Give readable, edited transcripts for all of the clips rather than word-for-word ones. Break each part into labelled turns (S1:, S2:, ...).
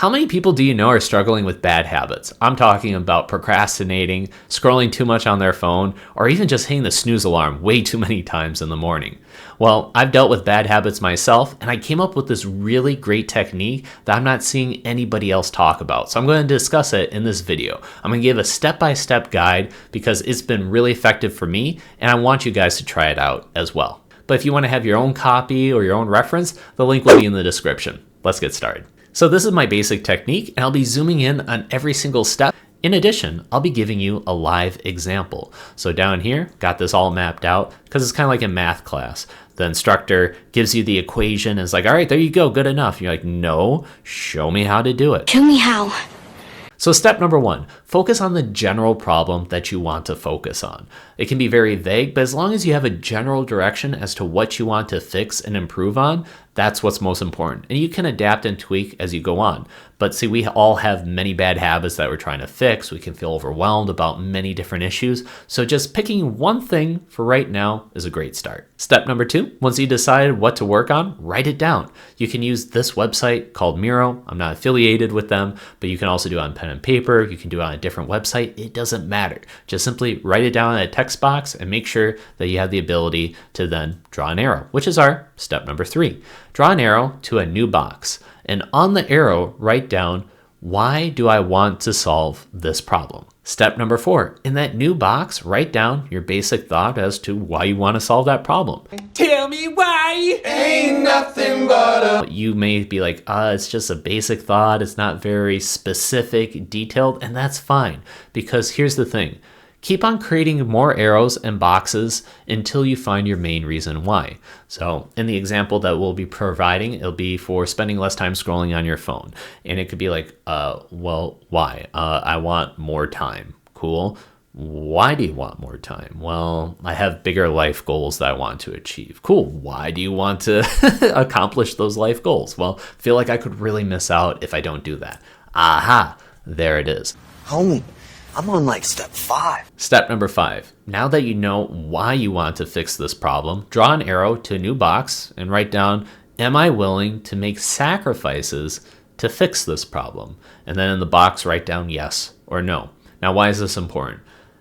S1: How many people do you know are struggling with bad habits? I'm talking about procrastinating, scrolling too much on their phone, or even just hitting the snooze alarm way too many times in the morning. Well, I've dealt with bad habits myself, and I came up with this really great technique that I'm not seeing anybody else talk about. So I'm going to discuss it in this video. I'm going to give a step-by-step guide because it's been really effective for me, and I want you guys to try it out as well. But if you want to have your own copy or your own reference, the link will be in the description. Let's get started. So this is my basic technique, and I'll be zooming in on every single step. In addition, I'll be giving you a live example. So down here, got this all mapped out because it's kind of like in math class. The instructor gives you the equation and is like, all right, there you go, good enough. You're like, no, show me how to do it.
S2: Show me how.
S1: So step number 1, focus on the general problem that you want to focus on. It can be very vague, but as long as you have a general direction as to what you want to fix and improve on, that's what's most important. And you can adapt and tweak as you go on. But see, we all have many bad habits that we're trying to fix. We can feel overwhelmed about many different issues. So just picking one thing for right now is a great start. Step number 2, once you decide what to work on, write it down. You can use this website called Miro. I'm not affiliated with them, but you can also do it on pen and paper. You can do it on a different website. It doesn't matter. Just simply write it down in a text box and make sure that you have the ability to then draw an arrow, which is our step number 3. Draw an arrow to a new box. And on the arrow, write down, why do I want to solve this problem? Step number 4, in that new box, write down your basic thought as to why you want to solve that problem.
S3: Tell me why. Ain't nothing but a...
S1: You may be like, it's just a basic thought. It's not very specific, detailed, and that's fine. Because here's the thing. Keep on creating more arrows and boxes until you find your main reason why. So in the example that we'll be providing, it'll be for spending less time scrolling on your phone. And it could be like, well, why? I want more time. Cool. Why do you want more time? Well, I have bigger life goals that I want to achieve. Cool. Why do you want to accomplish those life goals? Well, I feel like I could really miss out if I don't do that. Aha, there it is.
S4: Homie, I'm on like step 5.
S1: Step number 5. Now that you know why you want to fix this problem, draw an arrow to a new box and write down, am I willing to make sacrifices to fix this problem? And then in the box, write down yes or no. Now, why is this important?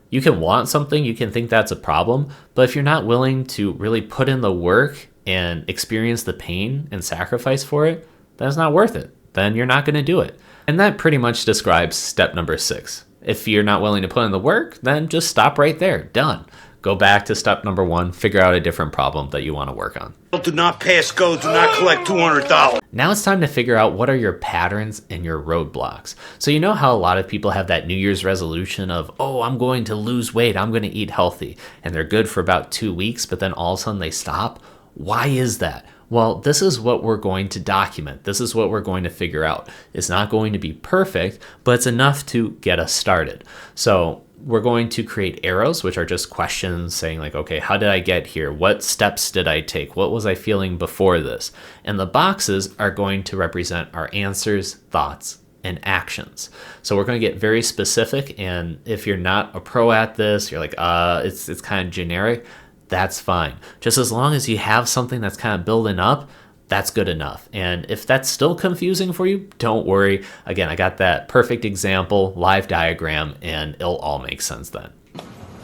S1: You can want something, you can think that's a problem, but if you're not willing to really put in the work and experience the pain and sacrifice for it, then it's not worth it. Then you're not going to do it. And that pretty much describes step number 6. If you're not willing to put in the work, then just stop right there. Done. Go back to step number 1, figure out a different problem that you want to work on.
S4: Do not pass go, do not collect $200.
S1: Now it's time to figure out what are your patterns and your roadblocks. So you know how a lot of people have that New Year's resolution of, oh, I'm going to lose weight, I'm going to eat healthy. And they're good for about 2 weeks, but then all of a sudden they stop. Why is that? Well, this is what we're going to document. This is what we're going to figure out. It's not going to be perfect, but it's enough to get us started. So we're going to create arrows, which are just questions saying like, okay, how did I get here? What steps did I take? What was I feeling before this? And the boxes are going to represent our answers, thoughts, and actions. So we're going to get very specific. And if you're not a pro at this, you're like, it's kind of generic. That's fine. Just as long as you have something that's kind of building up, that's good enough. And if that's still confusing for you, don't worry. Again, I got that perfect example, live diagram, and it'll all make sense then.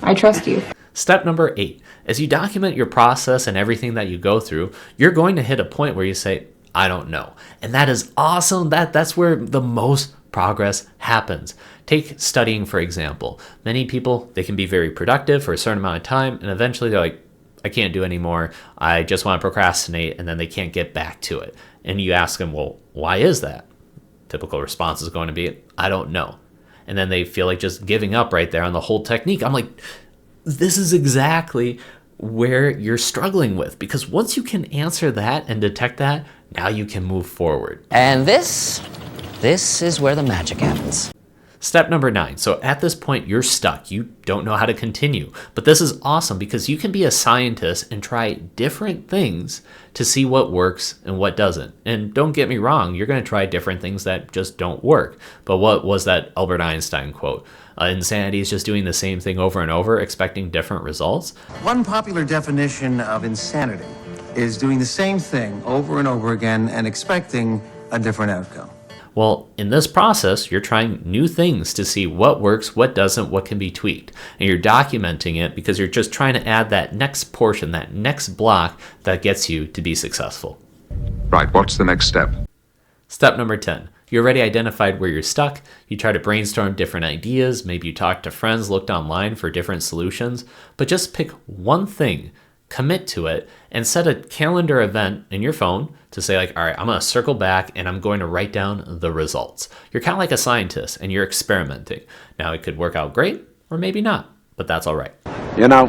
S5: I trust you.
S1: Step number 8, as you document your process and everything that you go through, you're going to hit a point where you say, I don't know. And that is awesome. That's where the most progress happens. Take studying, for example. Many people, they can be very productive for a certain amount of time, and eventually they're like, I can't do anymore. I just want to procrastinate, and then they can't get back to it. And you ask them, well, why is that? Typical response is going to be, I don't know. And then they feel like just giving up right there on the whole technique. I'm like, this is exactly where you're struggling with, because once you can answer that and detect that, now you can move forward.
S6: And this is where the magic happens.
S1: Step number 9. So at this point, you're stuck. You don't know how to continue. But this is awesome because you can be a scientist and try different things to see what works and what doesn't. And don't get me wrong, you're going to try different things that just don't work. But what was that Albert Einstein quote? Insanity is just doing the same thing over and over, expecting different results.
S7: One popular definition of insanity is doing the same thing over and over again and expecting a different outcome.
S1: Well, in this process, you're trying new things to see what works, what doesn't, what can be tweaked. And you're documenting it because you're just trying to add that next portion, that next block that gets you to be successful.
S2: Right, what's the next step?
S1: Step number 10. You already identified where you're stuck. You try to brainstorm different ideas. Maybe you talk to friends, looked online for different solutions. But just pick one thing, commit to it, and set a calendar event in your phone to say like, all right, I'm going to circle back and I'm going to write down the results. You're kind of like a scientist and you're experimenting. Now it could work out great or maybe not, but that's all right.
S5: You know,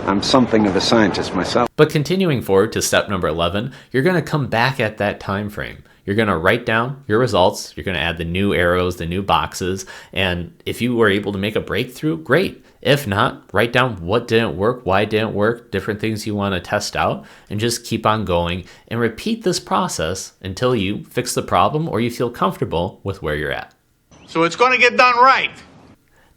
S5: I'm something of a scientist myself.
S1: But continuing forward to step number 11, you're going to come back at that time frame. You're going to write down your results. You're going to add the new arrows, the new boxes. And if you were able to make a breakthrough, great. If not, write down what didn't work, why it didn't work, different things you want to test out, and just keep on going and repeat this process until you fix the problem or you feel comfortable with where you're at.
S4: So it's going to get done right.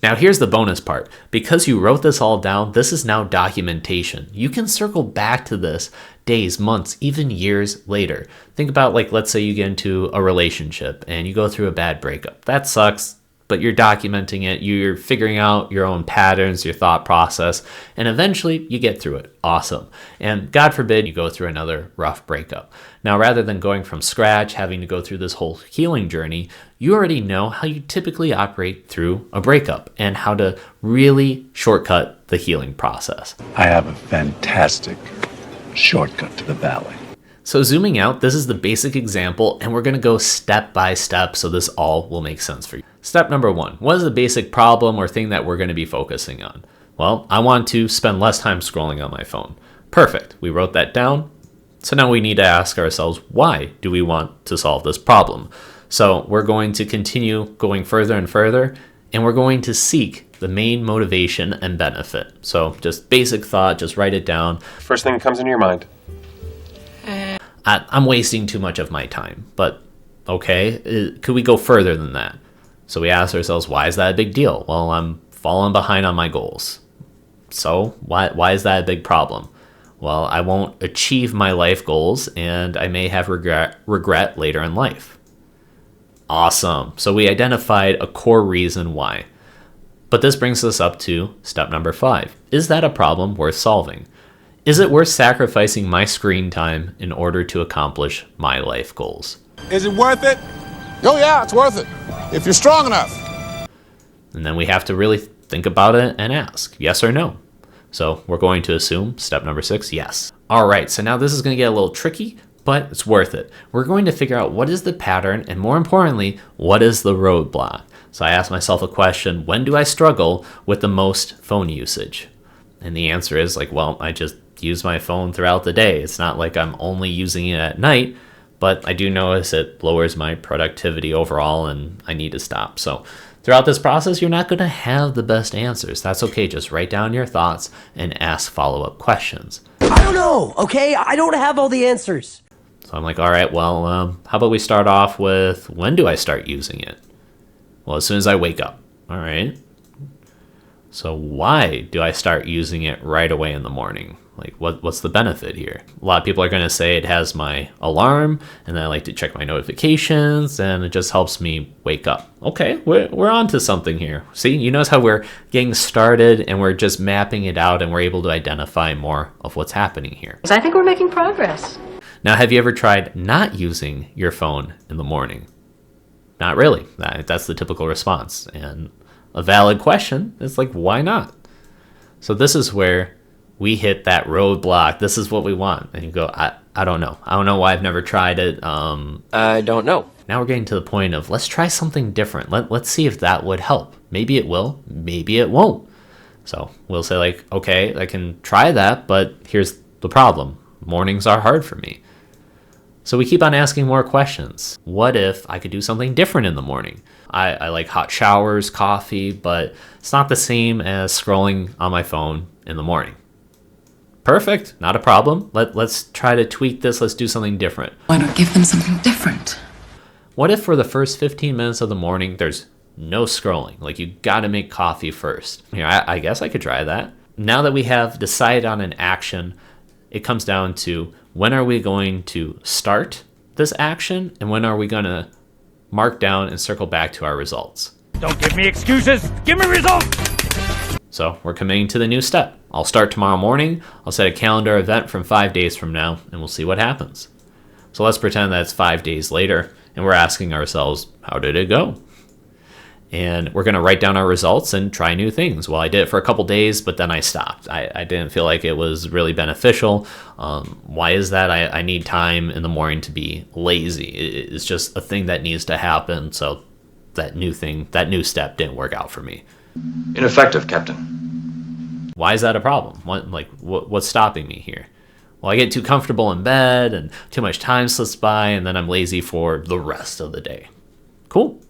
S1: Now here's the bonus part. Because you wrote this all down, this is now documentation. You can circle back to this days, months, even years later. Think about like, let's say you get into a relationship and you go through a bad breakup. That sucks, but you're documenting it. You're figuring out your own patterns, your thought process, and eventually you get through it. Awesome. And God forbid you go through another rough breakup. Now, rather than going from scratch, having to go through this whole healing journey, you already know how you typically operate through a breakup and how to really shortcut the healing process.
S8: I have a fantastic shortcut to the valley.
S1: So zooming out, this is the basic example, and we're going to go step by step so this all will make sense for you. Step number 1, what is the basic problem or thing that we're going to be focusing on? Well, I want to spend less time scrolling on my phone. Perfect. We wrote that down. So now we need to ask ourselves, why do we want to solve this problem? So we're going to continue going further and further, and we're going to seek the main motivation and benefit. So just basic thought, just write it down.
S9: First thing that comes into your mind.
S1: I'm wasting too much of my time, but okay, could we go further than that? So we ask ourselves, why is that a big deal? Well, I'm falling behind on my goals. So why is that a big problem? Well, I won't achieve my life goals and I may have regret later in life. Awesome. So we identified a core reason why. But this brings us up to step number 5. Is that a problem worth solving? Is it worth sacrificing my screen time in order to accomplish my life goals?
S3: Is it worth it? Oh yeah, it's worth it. If you're strong enough.
S1: And then we have to really think about it and ask, yes or no. So we're going to assume step number 6, yes. All right, so now this is going to get a little tricky, but it's worth it. We're going to figure out what is the pattern and more importantly, what is the roadblock? So I asked myself a question, when do I struggle with the most phone usage? And the answer is like, well, I just use my phone throughout the day. It's not like I'm only using it at night, but I do notice it lowers my productivity overall and I need to stop. So throughout this process, you're not going to have the best answers. That's okay. Just write down your thoughts and ask follow-up questions.
S10: I don't know, okay? I don't have all the answers.
S1: So I'm like, all right, well, how about we start off with when do I start using it? Well, as soon as I wake up. All right. So why do I start using it right away in the morning? Like, what's the benefit here? A lot of people are going to say it has my alarm, and then I like to check my notifications, and it just helps me wake up. Okay, we're on to something here. See, you notice how we're getting started, and we're just mapping it out, and we're able to identify more of what's happening here.
S11: I think we're making progress.
S1: Now, have you ever tried not using your phone in the morning? Not really. That's the typical response. And a valid question is like, why not? So this is where we hit that roadblock. This is what we want. And you go, I don't know. I don't know why I've never tried it.
S6: I don't know.
S1: Now we're getting to the point of let's try something different. Let's see if that would help. Maybe it will. Maybe it won't. So we'll say like, okay, I can try that, but here's the problem. Mornings are hard for me. So we keep on asking more questions. What if I could do something different in the morning? I like hot showers, coffee, but it's not the same as scrolling on my phone in the morning. Perfect, not a problem. Let's try to tweak this. Let's do something different.
S11: Why not give them something different?
S1: What if for the first 15 minutes of the morning, there's no scrolling? Like you gotta make coffee first. I guess I could try that. Now that we have decided on an action, it comes down to when are we going to start this action and when are we gonna mark down, and circle back to our results.
S3: Don't give me excuses. Give me results.
S1: So we're committing to the new step. I'll start tomorrow morning. I'll set a calendar event from 5 days from now, and we'll see what happens. So let's pretend that's 5 days later, and we're asking ourselves, how did it go? And we're going to write down our results and try new things. Well, I did it for a couple days, but then I stopped. I didn't feel like it was really beneficial. Why is that? I need time in the morning to be lazy. It's just a thing that needs to happen. So that new step didn't work out for me.
S9: Ineffective, Captain.
S1: Why is that a problem? What's stopping me here? Well, I get too comfortable in bed and too much time slips by, and then I'm lazy for the rest of the day. Cool.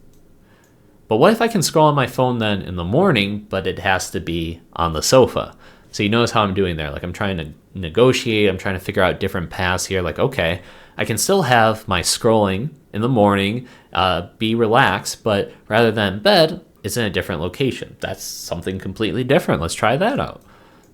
S1: But what if I can scroll on my phone then in the morning, but it has to be on the sofa? So you notice how I'm doing there. Like, I'm trying to negotiate. I'm trying to figure out different paths here. Like, okay, I can still have my scrolling in the morning, be relaxed, but rather than bed, it's in a different location. That's something completely different. Let's try that out.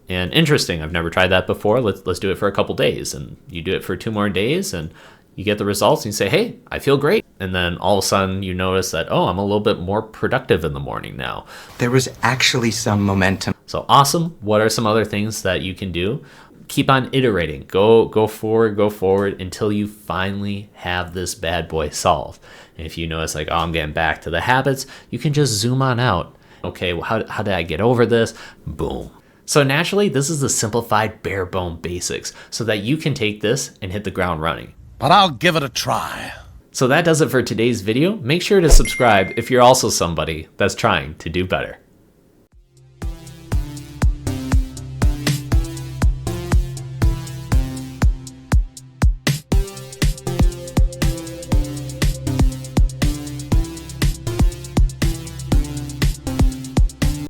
S1: And interesting, I've never tried that before. Let's do it for a couple days. And you do it for 2 more days, and you get the results, and you say, hey, I feel great. And then all of a sudden you notice that, oh, I'm a little bit more productive in the morning now.
S12: There was actually some momentum.
S1: So awesome. What are some other things that you can do? Keep on iterating. Go forward until you finally have this bad boy solved. And if you notice like, oh, I'm getting back to the habits, you can just zoom on out. Okay, well, how did I get over this? Boom. So naturally, this is the simplified bare bone basics so that you can take this and hit the ground running.
S3: But I'll give it a try.
S1: So that does it for today's video. Make sure to subscribe if you're also somebody that's trying to do better.